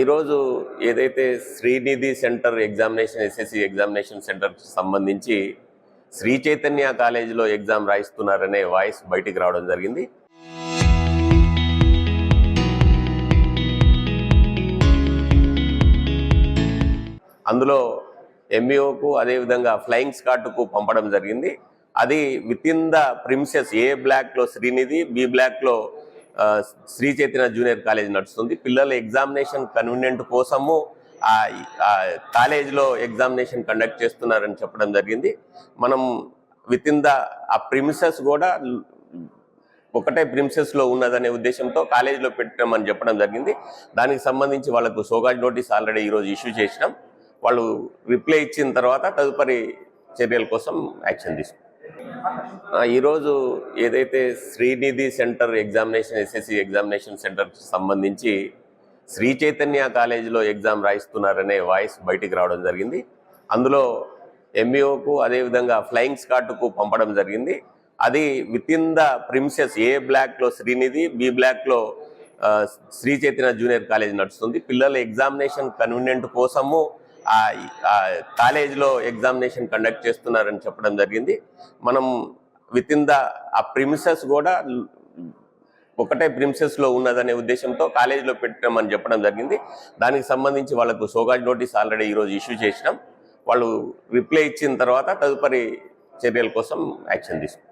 ఈరోజు ఏదైతే Srinidhi centre examination SSC examination సెంటర్కి సంబంధించి శ్రీ చైతన్య కాలేజీలో ఎగ్జామ్ రాయిస్తున్నారనే వాయిస్ బయటికి రావడం జరిగింది. అందులో ఎంఈఓకు అదేవిధంగా ఫ్లయింగ్ స్కాట్కు పంపడం జరిగింది. అది విత్ ఇన్ ద ప్రిమిసెస్ ఏ బ్లాక్లో శ్రీనిధి, బి బ్లాక్లో శ్రీ చైతన్య జూనియర్ కాలేజ్ నడుస్తుంది. పిల్లల ఎగ్జామినేషన్ కన్వీనియంట్ కోసము కాలేజీలో ఎగ్జామినేషన్ కండక్ట్ చేస్తున్నారని చెప్పడం జరిగింది. మనం విత్ ఇన్ ద ఆ ప్రిమిసెస్ కూడా ఒకటే ప్రిమిసెస్లో ఉన్నదనే ఉద్దేశంతో కాలేజీలో పెట్టామని చెప్పడం జరిగింది. దానికి సంబంధించి వాళ్ళకు సోకాజ్ నోటీస్ ఆల్రెడీ ఈరోజు ఇష్యూ చేసినాం. వాళ్ళు రిప్లై ఇచ్చిన తర్వాత తదుపరి చర్యల కోసం యాక్షన్ తీసుకుంటాం. ఈరోజు ఏదైతే Srinidhi centre examination SSC examination సెంటర్కి సంబంధించి శ్రీ చైతన్య కాలేజీలో ఎగ్జామ్ రాయిస్తున్నారనే వాయిస్ బయటికి రావడం జరిగింది. అందులో ఎంఈఓకు అదేవిధంగా ఫ్లయింగ్ స్కాట్కు పంపడం జరిగింది. అది విత్ ఇన్ ద ప్రిమిసెస్ ఏ బ్లాక్లో శ్రీనిధి, బి బ్లాక్లో శ్రీ చైతన్య జూనియర్ కాలేజ్ నడుస్తుంది. పిల్లల ఎగ్జామినేషన్ కన్వీనియంట్ కోసము కాలేజీలో ఎగ్జామినేషన్ కండక్ట్ చేస్తున్నారని చెప్పడం జరిగింది. మనం విత్ ఇన్ ద ఆ ప్రిమిసెస్ కూడా ఒకటే ప్రిమిసెస్లో ఉన్నదనే ఉద్దేశంతో కాలేజీలో పెట్టామని చెప్పడం జరిగింది. దానికి సంబంధించి వాళ్ళకు సోకాజ్ నోటీస్ ఆల్రెడీ ఈరోజు ఇష్యూ చేసినాం. వాళ్ళు రిప్లై ఇచ్చిన తర్వాత తదుపరి చర్యల కోసం యాక్షన్ తీసుకుంటాం.